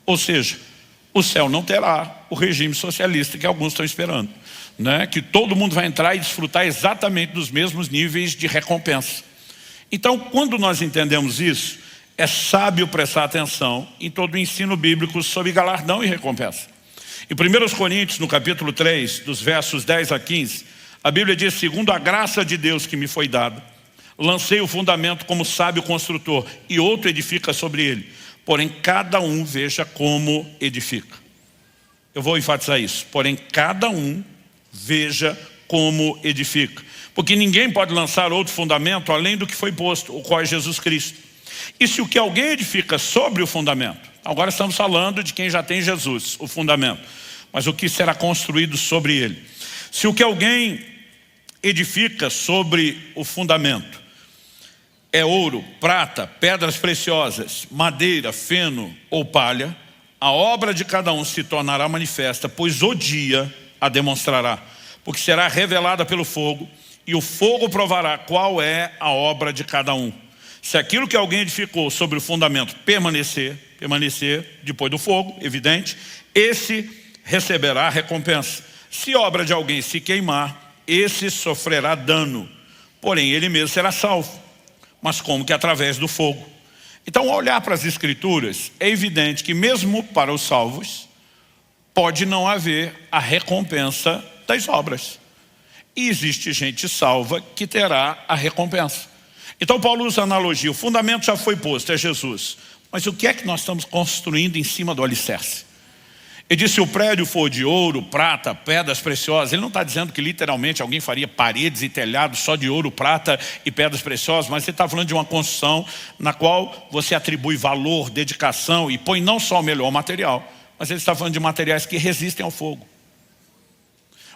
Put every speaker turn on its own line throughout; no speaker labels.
Ou seja, o céu não terá o regime socialista que alguns estão esperando, né? Que todo mundo vai entrar e desfrutar exatamente dos mesmos níveis de recompensa. Então, quando nós entendemos isso, é sábio prestar atenção em todo o ensino bíblico sobre galardão e recompensa. Em 1 Coríntios, no capítulo 3, dos versos 10 a 15, a Bíblia diz: segundo a graça de Deus que me foi dada, lancei o fundamento como sábio construtor, e outro edifica sobre ele. Porém, cada um veja como edifica. Eu vou enfatizar isso. Porém, cada um veja como edifica. Porque ninguém pode lançar outro fundamento além do que foi posto, o qual é Jesus Cristo. E se o que alguém edifica sobre o fundamento, agora estamos falando de quem já tem Jesus, o fundamento, mas o que será construído sobre ele. Se o que alguém edifica sobre o fundamento é ouro, prata, pedras preciosas, madeira, feno ou palha, a obra de cada um se tornará manifesta, pois o dia a demonstrará, porque será revelada pelo fogo, e o fogo provará qual é a obra de cada um. Se aquilo que alguém edificou sobre o fundamento permanecer depois do fogo, evidente, esse receberá a recompensa. Se a obra de alguém se queimar, esse sofrerá dano, porém ele mesmo será salvo, mas como que através do fogo. Então, ao olhar para as Escrituras, é evidente que mesmo para os salvos, pode não haver a recompensa das obras. E existe gente salva que terá a recompensa. Então Paulo usa a analogia: o fundamento já foi posto, é Jesus. Mas o que é que nós estamos construindo em cima do alicerce? Ele diz: se o prédio for de ouro, prata, pedras preciosas, ele não está dizendo que literalmente alguém faria paredes e telhados só de ouro, prata e pedras preciosas, mas ele está falando de uma construção na qual você atribui valor, dedicação e põe não só o melhor material, mas ele está falando de materiais que resistem ao fogo.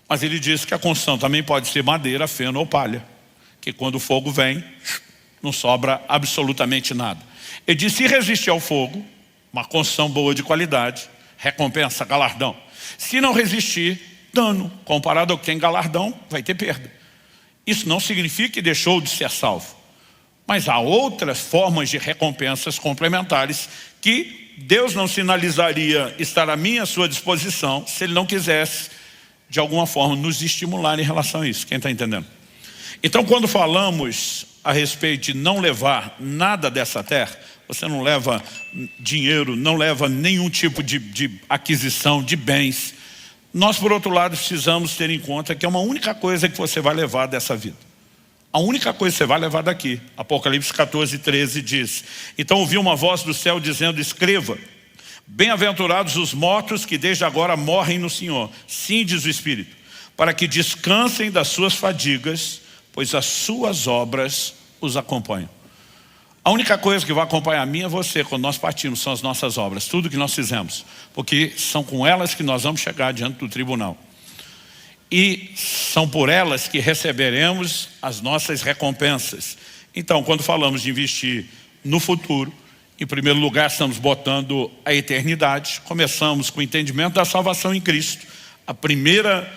Mas ele diz que a construção também pode ser madeira, feno ou palha, que quando o fogo vem, não sobra absolutamente nada. Ele diz: se resistir ao fogo, uma construção boa de qualidade, recompensa, galardão. Se não resistir, dano. Comparado ao que tem galardão, vai ter perda. Isso não significa que deixou de ser salvo. Mas há outras formas de recompensas complementares que Deus não sinalizaria estar à minha, à sua disposição, se Ele não quisesse, de alguma forma, nos estimular em relação a isso. Quem está entendendo? Então, quando falamos a respeito de não levar nada dessa terra, você não leva dinheiro, não leva nenhum tipo de aquisição de bens. Nós, por outro lado, precisamos ter em conta que é uma única coisa que você vai levar dessa vida. A única coisa que você vai levar daqui. Apocalipse 14, 13 diz: então ouvi uma voz do céu dizendo: escreva, bem-aventurados os mortos que desde agora morrem no Senhor. Sim, diz o Espírito, para que descansem das suas fadigas, pois as suas obras os acompanham. A única coisa que vai acompanhar a mim e você quando nós partimos são as nossas obras, tudo que nós fizemos, porque são com elas que nós vamos chegar diante do tribunal. E são por elas que receberemos as nossas recompensas. Então, quando falamos de investir no futuro, em primeiro lugar estamos botando a eternidade. Começamos com o entendimento da salvação em Cristo, a primeira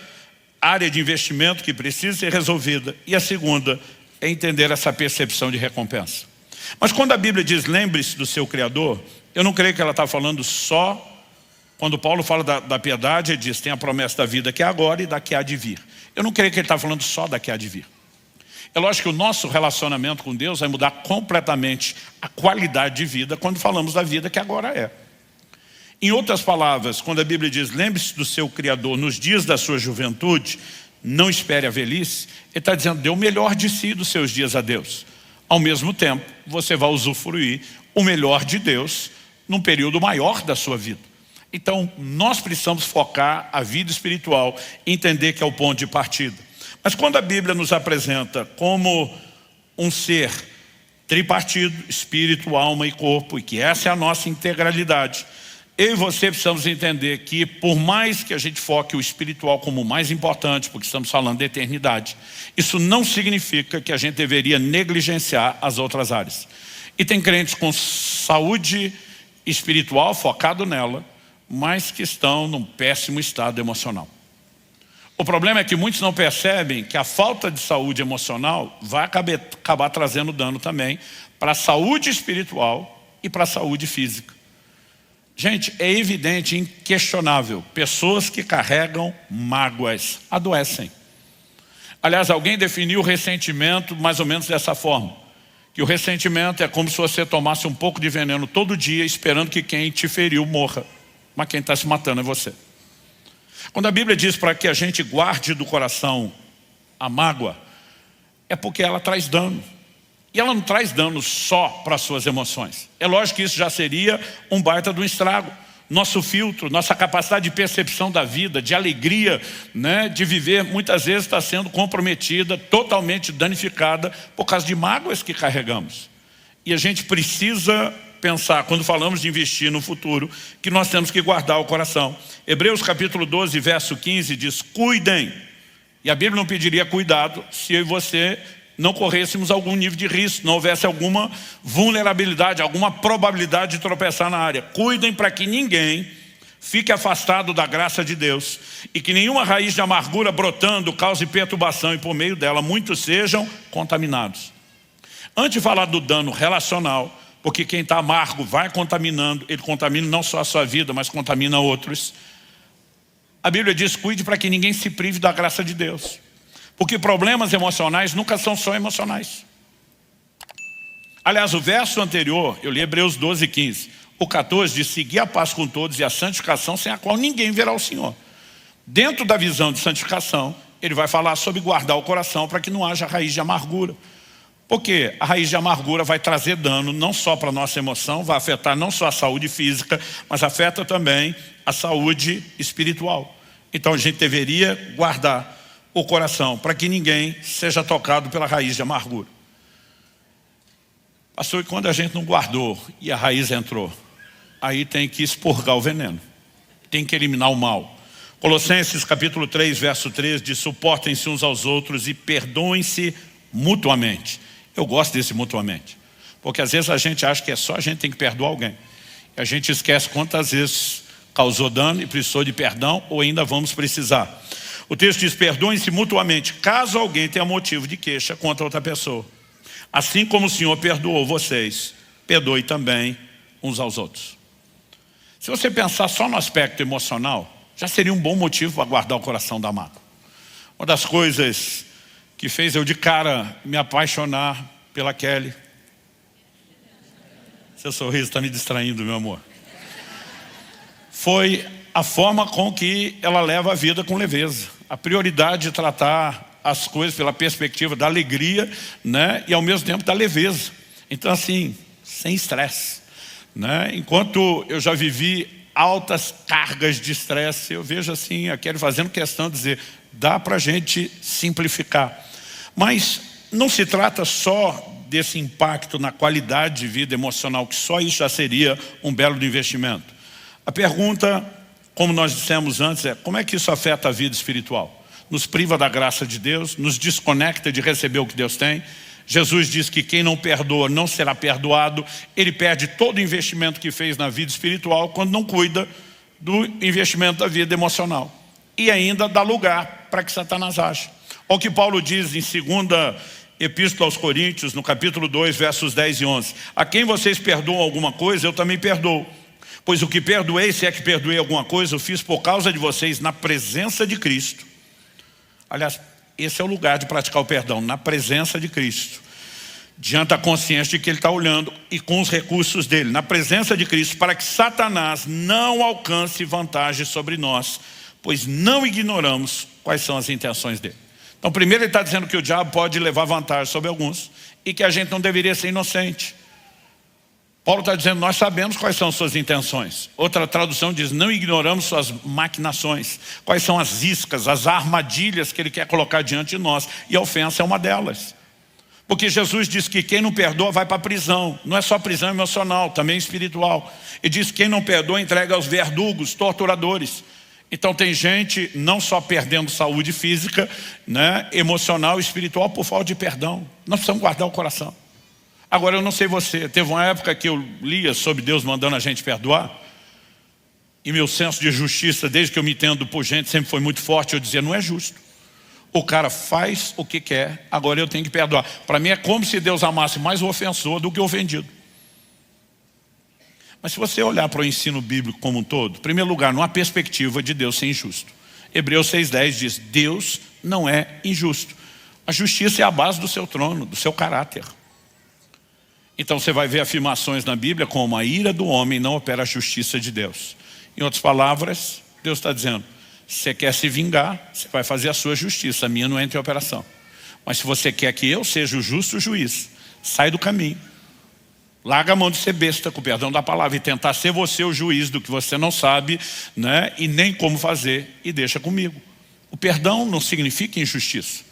área de investimento que precisa ser resolvida, e a segunda é entender essa percepção de recompensa. Mas quando a Bíblia diz lembre-se do seu Criador, eu não creio que ela está falando só, quando Paulo fala da piedade, ele diz: tem a promessa da vida que é agora e da que há de vir. Eu não creio que ele está falando só da que há de vir. É lógico que o nosso relacionamento com Deus vai mudar completamente a qualidade de vida quando falamos da vida que agora é. Em outras palavras, quando a Bíblia diz lembre-se do seu Criador nos dias da sua juventude, não espere a velhice, ele está dizendo dê o melhor de si dos seus dias a Deus. Ao mesmo tempo, você vai usufruir o melhor de Deus num período maior da sua vida. Então, nós precisamos focar a vida espiritual, entender que é o ponto de partida. Mas quando a Bíblia nos apresenta como um ser tripartido, espírito, alma e corpo, e que essa é a nossa integralidade, eu e você precisamos entender que por mais que a gente foque o espiritual como o mais importante, porque estamos falando de eternidade, isso não significa que a gente deveria negligenciar as outras áreas. E tem crentes com saúde espiritual focado nela, mas que estão num péssimo estado emocional. O problema é que muitos não percebem que a falta de saúde emocional vai acabar trazendo dano também para a saúde espiritual e para a saúde física. Gente, é evidente, inquestionável, pessoas que carregam mágoas adoecem. Aliás, alguém definiu o ressentimento mais ou menos dessa forma, que o ressentimento é como se você tomasse um pouco de veneno todo dia, esperando que quem te feriu morra, mas quem está se matando é você. Quando a Bíblia diz para que a gente guarde do coração a mágoa, é porque ela traz dano. E ela não traz dano só para as suas emoções. É lógico que isso já seria um baita de um estrago. Nosso filtro, nossa capacidade de percepção da vida, de alegria, né, de viver, muitas vezes está sendo comprometida, totalmente danificada por causa de mágoas que carregamos. E a gente precisa pensar, quando falamos de investir no futuro, que nós temos que guardar o coração. Hebreus capítulo 12, verso 15 diz, cuidem. E a Bíblia não pediria cuidado se eu e você não corrêssemos algum nível de risco, não houvesse alguma vulnerabilidade, alguma probabilidade de tropeçar na área. Cuidem para que ninguém fique afastado da graça de Deus e que nenhuma raiz de amargura brotando cause perturbação e por meio dela muitos sejam contaminados. Antes de falar do dano relacional, porque quem está amargo vai contaminando, ele contamina não só a sua vida, mas contamina outros. A Bíblia diz, cuide para que ninguém se prive da graça de Deus. Porque problemas emocionais nunca são só emocionais. Aliás, o verso anterior, eu li Hebreus 12, 15. O 14 diz, seguir a paz com todos e a santificação sem a qual ninguém verá o Senhor. Dentro da visão de santificação, ele vai falar sobre guardar o coração para que não haja raiz de amargura. Porque a raiz de amargura vai trazer dano não só para a nossa emoção, vai afetar não só a saúde física, mas afeta também a saúde espiritual. Então a gente deveria guardar o coração, para que ninguém seja tocado pela raiz de amargura. Pastor, e quando a gente não guardou e a raiz entrou? Aí tem que expurgar o veneno, tem que eliminar o mal. Colossenses capítulo 3, verso 3 diz, suportem-se uns aos outros e perdoem-se mutuamente. Eu gosto desse mutuamente, porque às vezes a gente acha que é só a gente tem que perdoar alguém. E a gente esquece quantas vezes causou dano e precisou de perdão ou ainda vamos precisar. O texto diz, perdoem-se mutuamente, caso alguém tenha motivo de queixa contra outra pessoa. Assim como o Senhor perdoou vocês, perdoe também uns aos outros. Se você pensar só no aspecto emocional, já seria um bom motivo para guardar o coração da mágoa. Uma das coisas que fez eu de cara me apaixonar pela Kelly. Seu sorriso está me distraindo, meu amor. Foi a forma com que ela leva a vida com leveza. A prioridade de tratar as coisas pela perspectiva da alegria, né? E ao mesmo tempo da leveza. Então assim, sem estresse, né? Enquanto eu já vivi altas cargas de estresse, eu vejo assim, a Kelly fazendo questão de dizer, dá para a gente simplificar. Mas não se trata só desse impacto na qualidade de vida emocional, que só isso já seria um belo investimento. A pergunta, como nós dissemos antes, é como é que isso afeta a vida espiritual? Nos priva da graça de Deus, nos desconecta de receber o que Deus tem. Jesus diz que quem não perdoa não será perdoado. Ele perde todo o investimento que fez na vida espiritual quando não cuida do investimento da vida emocional. E ainda dá lugar para que Satanás age. Olha o que Paulo diz em 2ª Epístola aos Coríntios, no capítulo 2, versos 10 e 11. A quem vocês perdoam alguma coisa, eu também perdoo. Pois o que perdoei, se é que perdoei alguma coisa, eu fiz por causa de vocês na presença de Cristo. Aliás, esse é o lugar de praticar o perdão, na presença de Cristo. Diante da consciência de que Ele está olhando e com os recursos dEle, na presença de Cristo, para que Satanás não alcance vantagem sobre nós, pois não ignoramos quais são as intenções dele. Então, primeiro ele está dizendo que o diabo pode levar vantagem sobre alguns e que a gente não deveria ser inocente. Paulo está dizendo, nós sabemos quais são suas intenções. Outra tradução diz, não ignoramos suas maquinações. Quais são as iscas, as armadilhas que ele quer colocar diante de nós. E a ofensa é uma delas. Porque Jesus diz que quem não perdoa vai para a prisão. Não é só prisão emocional, também espiritual. Ele diz que quem não perdoa entrega aos verdugos, torturadores. Então tem gente não só perdendo saúde física, né, emocional e espiritual por falta de perdão. Nós precisamos guardar o coração. Agora eu não sei você, teve uma época que eu lia sobre Deus mandando a gente perdoar. E meu senso de justiça, desde que eu me entendo por gente, sempre foi muito forte. Eu dizia, não é justo. O cara faz o que quer, agora eu tenho que perdoar. Para mim é como se Deus amasse mais o ofensor do que o ofendido. Mas se você olhar para o ensino bíblico como um todo, em primeiro lugar, não há perspectiva de Deus ser injusto. Hebreus 6,10 diz, Deus não é injusto. A justiça é a base do seu trono, do seu caráter. Então você vai ver afirmações na Bíblia como a ira do homem não opera a justiça de Deus. Em outras palavras, Deus está dizendo, se você quer se vingar, você vai fazer a sua justiça, a minha não entra em operação. Mas se você quer que eu seja o justo juiz, sai do caminho. Larga a mão de ser besta, com o perdão da palavra, e tentar ser você o juiz do que você não sabe, né, e nem como fazer, e deixa comigo. O perdão não significa injustiça.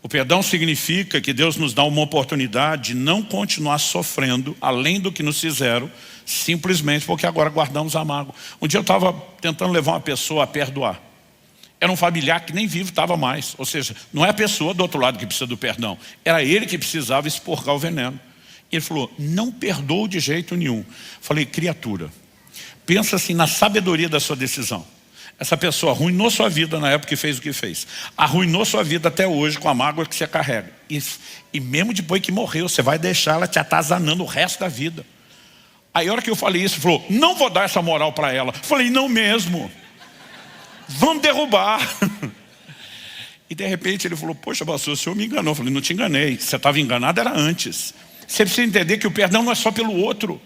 O perdão significa que Deus nos dá uma oportunidade de não continuar sofrendo além do que nos fizeram, simplesmente porque agora guardamos a mágoa. Um dia eu estava tentando levar uma pessoa a perdoar. Era um familiar que nem vivo estava mais. Ou seja, não é a pessoa do outro lado que precisa do perdão. Era ele que precisava expurgar o veneno. E ele falou, não perdoo de jeito nenhum. Falei, criatura, pensa assim na sabedoria da sua decisão. Essa pessoa arruinou sua vida na época que fez o que fez. Arruinou sua vida até hoje com a mágoa que você carrega. E mesmo depois que morreu, você vai deixar ela te atazanando o resto da vida. Aí a hora que eu falei isso, ele falou, não vou dar essa moral para ela. Falei, não mesmo. Vamos derrubar. E de repente ele falou, poxa, pastor, o senhor me enganou. Eu falei, não te enganei. Você estava enganado, era antes. Você precisa entender que o perdão não é só pelo outro.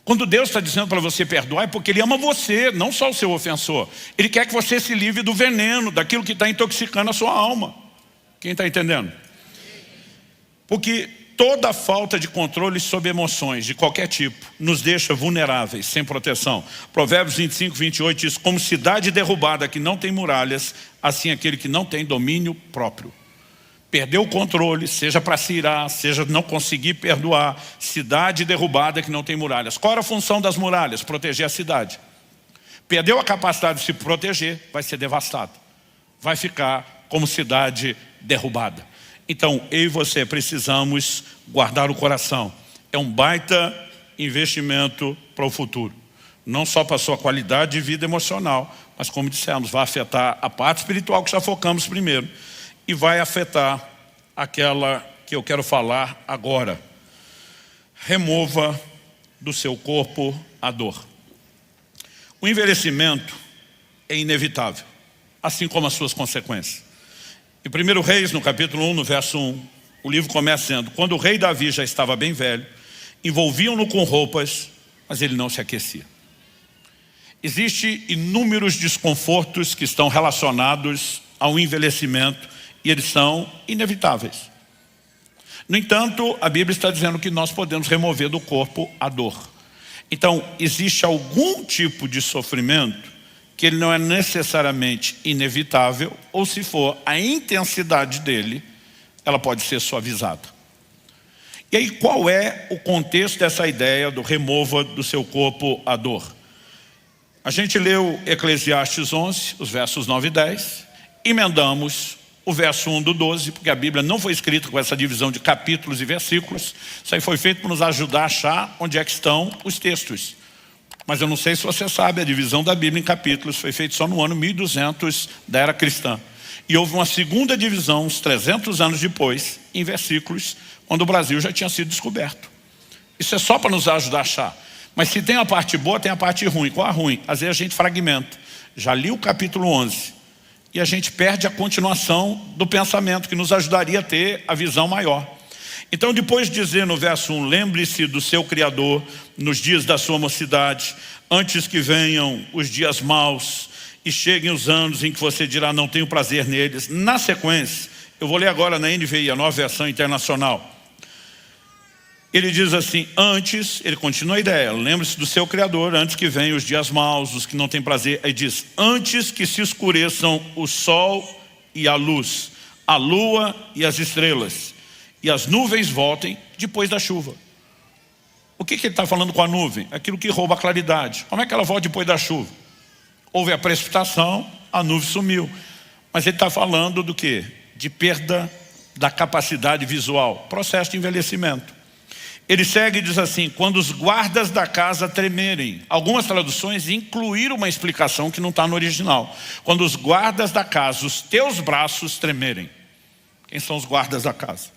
Quando Deus está dizendo para você perdoar, é porque Ele ama você, não só o seu ofensor. Ele quer que você se livre do veneno, daquilo que está intoxicando a sua alma. Quem está entendendo? Porque toda falta de controle sobre emoções, de qualquer tipo, nos deixa vulneráveis, sem proteção. Provérbios 25, 28 diz, como cidade derrubada que não tem muralhas, assim aquele que não tem domínio próprio. Perdeu o controle, seja para se irar, seja não conseguir perdoar. Cidade derrubada que não tem muralhas. Qual era a função das muralhas? Proteger a cidade. Perdeu a capacidade de se proteger, vai ser devastado. Vai ficar como cidade derrubada. Então, eu e você precisamos guardar o coração. É um baita investimento para o futuro. Não só para a sua qualidade de vida emocional, mas como dissemos, vai afetar a parte espiritual que já focamos primeiro. E vai afetar aquela que eu quero falar agora. Remova do seu corpo a dor. O envelhecimento é inevitável, assim como as suas consequências. Em 1 Reis, no capítulo 1, no verso 1, o livro começa dizendo, quando o rei Davi já estava bem velho, envolviam-no com roupas, mas ele não se aquecia. Existem inúmeros desconfortos que estão relacionados ao envelhecimento, e eles são inevitáveis. No entanto, a Bíblia está dizendo que nós podemos remover do corpo a dor. Então, existe algum tipo de sofrimento que ele não é necessariamente inevitável, ou se for a intensidade dele, ela pode ser suavizada. E aí, qual é o contexto dessa ideia do remova do seu corpo a dor? A gente leu Eclesiastes 11, os versos 9 e 10, emendamos o verso 1 do 12, porque a Bíblia não foi escrita com essa divisão de capítulos e versículos. Isso aí foi feito para nos ajudar a achar onde é que estão os textos. Mas eu não sei se você sabe, a divisão da Bíblia em capítulos foi feita só no ano 1200 da era cristã. E houve uma segunda divisão, uns 300 anos depois, em versículos, quando o Brasil já tinha sido descoberto. Isso é só para nos ajudar a achar. Mas se tem a parte boa, tem a parte ruim. Qual a ruim? Às vezes a gente fragmenta. Já li o capítulo 11. E a gente perde a continuação do pensamento, que nos ajudaria a ter a visão maior. Então, depois de dizer no verso 1, lembre-se do seu Criador nos dias da sua mocidade, antes que venham os dias maus e cheguem os anos em que você dirá, não tenho prazer neles. Na sequência, eu vou ler agora na NVI, a Nova Versão Internacional. Ele diz assim, antes, ele continua a ideia, lembre-se do seu Criador, antes que venham os dias maus, os que não têm prazer. Aí diz, antes que se escureçam o sol e a luz, a lua e as estrelas, e as nuvens voltem depois da chuva. O que ele está falando com a nuvem? Aquilo que rouba a claridade. Como é que ela volta depois da chuva? Houve a precipitação, a nuvem sumiu. Mas ele está falando do quê? De perda da capacidade visual, processo de envelhecimento. Ele segue e diz assim, quando os guardas da casa tremerem. Algumas traduções incluíram uma explicação que não está no original. Quando os guardas da casa, os teus braços tremerem. Quem são os guardas da casa?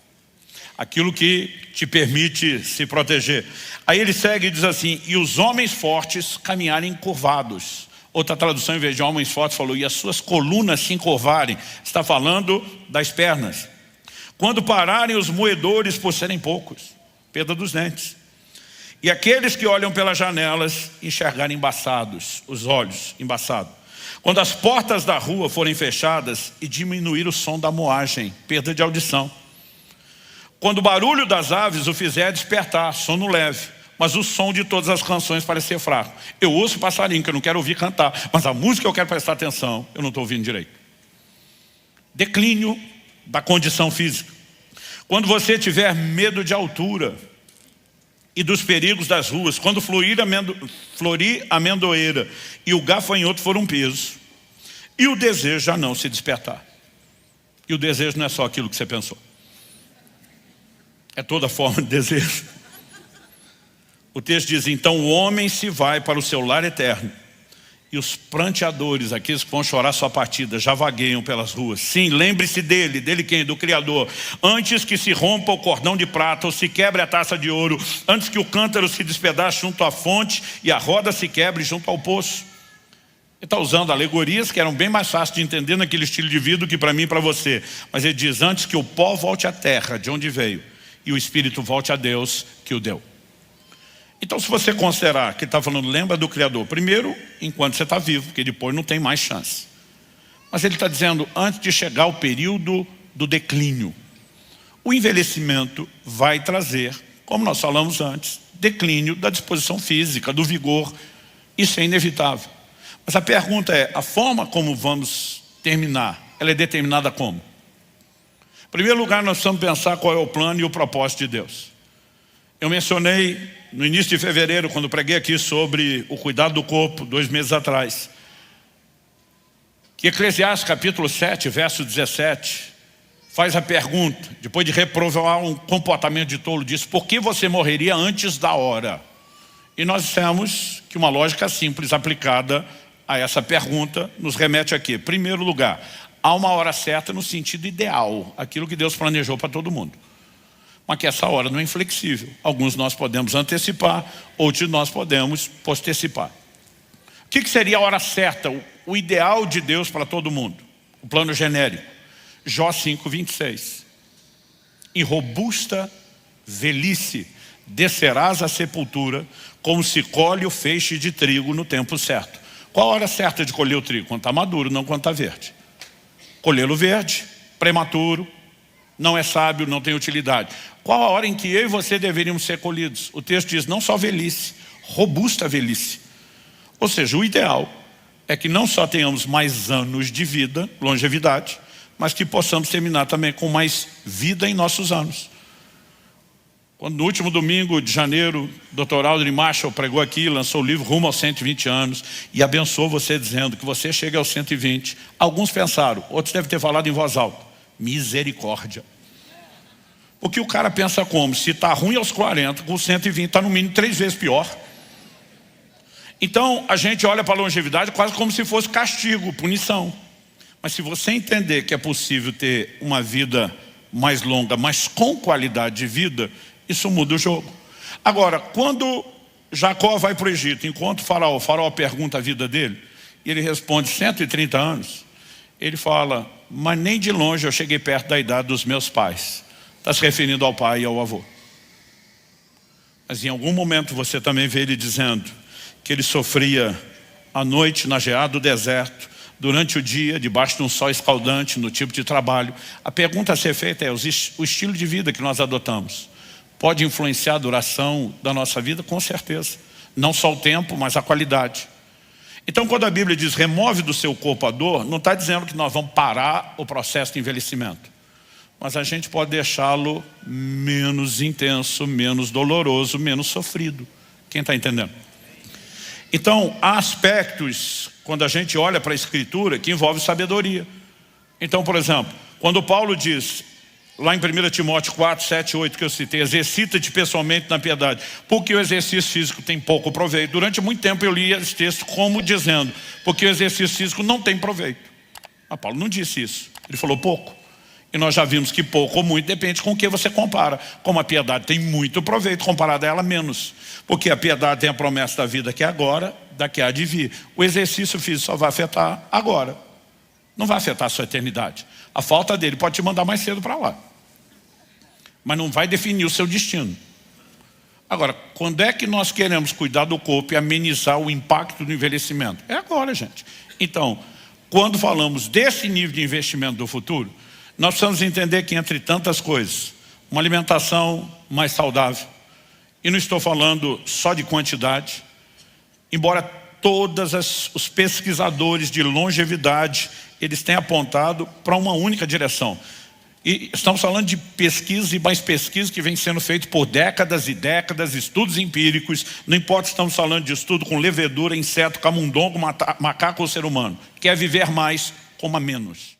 aquilo que te permite se proteger. Aí ele segue e diz assim, e os homens fortes caminharem curvados. Outra tradução, em vez de homens fortes, falou, e as suas colunas se encurvarem. Está falando das pernas. Quando pararem os moedores por serem poucos, perda dos dentes. E aqueles que olham pelas janelas enxergarem embaçados, os olhos embaçados. Quando as portas da rua forem fechadas e diminuir o som da moagem, perda de audição. Quando o barulho das aves o fizer despertar, sono leve, mas o som de todas as canções parecer fraco. Eu ouço passarinho, que eu não quero ouvir cantar, mas a música eu quero prestar atenção, eu não estou ouvindo direito. Declínio da condição física. Quando você tiver medo de altura e dos perigos das ruas, quando florir a amendoeira e o gafanhoto for um peso, e o desejo já não se despertar. E o desejo não é só aquilo que você pensou. É toda forma de desejo. O texto diz, então o homem se vai para o seu lar eterno, e os pranteadores, aqueles que vão chorar sua partida, já vagueiam pelas ruas. Sim, lembre-se dele. Dele quem? Do Criador. Antes que se rompa o cordão de prata ou se quebre a taça de ouro, antes que o cântaro se despedace junto à fonte e a roda se quebre junto ao poço. Ele está usando alegorias que eram bem mais fáceis de entender naquele estilo de vida do que para mim e para você. Mas ele diz, antes que o pó volte à terra de onde veio e o Espírito volte a Deus que o deu. Então, se você considerar que ele está falando, lembra do Criador, primeiro, enquanto você está vivo, porque depois não tem mais chance. Mas ele está dizendo, antes de chegar o período do declínio, o envelhecimento vai trazer, como nós falamos antes, declínio da disposição física, do vigor. Isso é inevitável. Mas a pergunta é, a forma como vamos terminar, ela é determinada como? Em primeiro lugar, nós precisamos pensar qual é o plano e o propósito de Deus. Eu mencionei no início de fevereiro, quando preguei aqui sobre o cuidado do corpo, 2 meses atrás, que Eclesiastes capítulo 7, verso 17, faz a pergunta, depois de reprovar um comportamento de tolo, diz, por que você morreria antes da hora? E nós dissemos que uma lógica simples aplicada a essa pergunta nos remete aqui. Em primeiro lugar, há uma hora certa no sentido ideal, aquilo que Deus planejou para todo mundo. Mas que essa hora não é inflexível. Alguns nós podemos antecipar, outros nós podemos postecipar. O que seria a hora certa, o ideal de Deus para todo mundo? O plano genérico. Jó 5, 26. Em robusta velhice descerás à sepultura, como se colhe o feixe de trigo no tempo certo. Qual a hora certa de colher o trigo? Quando está maduro, não quando está verde. Colhê-lo verde, prematuro, não é sábio, não tem utilidade. Qual a hora em que eu e você deveríamos ser colhidos? O texto diz, não só velhice, robusta velhice. Ou seja, o ideal é que não só tenhamos mais anos de vida, longevidade, mas que possamos terminar também com mais vida em nossos anos. Quando no último domingo de janeiro, o Dr. Aldrin Marshall pregou aqui, lançou o livro Rumo aos 120 anos e abençoou você dizendo que você chega aos 120. Alguns pensaram, outros devem ter falado em voz alta, misericórdia. Porque o cara pensa como? Se está ruim aos 40, com 120 está no mínimo 3 vezes pior. Então a gente olha para a longevidade quase como se fosse castigo, punição. Mas se você entender que é possível ter uma vida mais longa, mas com qualidade de vida, isso muda o jogo. Agora, quando Jacó vai para o Egito, enquanto o faraó pergunta a vida dele, e ele responde 130 anos, ele fala, mas nem de longe eu cheguei perto da idade dos meus pais. Está se referindo ao pai e ao avô. Mas em algum momento você também vê ele dizendo que ele sofria à noite na geada do deserto, durante o dia, debaixo de um sol escaldante, no tipo de trabalho. A pergunta a ser feita é, o estilo de vida que nós adotamos pode influenciar a duração da nossa vida? Com certeza. Não só o tempo, mas a qualidade. Então, quando a Bíblia diz, remove do seu corpo a dor, não está dizendo que nós vamos parar o processo de envelhecimento. Mas a gente pode deixá-lo menos intenso, menos doloroso, menos sofrido. Quem está entendendo? Então, há aspectos, quando a gente olha para a Escritura, que envolve sabedoria. Então, por exemplo, quando Paulo diz, lá em 1 Timóteo 4, 7, 8, que eu citei, exercita-te pessoalmente na piedade, porque o exercício físico tem pouco proveito. Durante muito tempo eu li esse texto como dizendo, porque o exercício físico não tem proveito. Mas Paulo não disse isso, ele falou pouco. E nós já vimos que pouco ou muito depende com o que você compara. Como a piedade tem muito proveito, comparada a ela menos. Porque a piedade tem a promessa da vida que é agora, da que há de vir. O exercício físico só vai afetar agora. Não vai afetar a sua eternidade. A falta dele pode te mandar mais cedo para lá. Mas não vai definir o seu destino. Agora, quando é que nós queremos cuidar do corpo e amenizar o impacto do envelhecimento? É agora, gente. Então, quando falamos desse nível de investimento do futuro, nós precisamos entender que, entre tantas coisas, uma alimentação mais saudável, e não estou falando só de quantidade, embora todos os pesquisadores de longevidade, eles têm apontado para uma única direção. E estamos falando de pesquisa e mais pesquisa que vem sendo feito por décadas e décadas, estudos empíricos, não importa se estamos falando de estudo com levedura, inseto, camundongo, macaco ou ser humano. Quer viver mais, coma menos.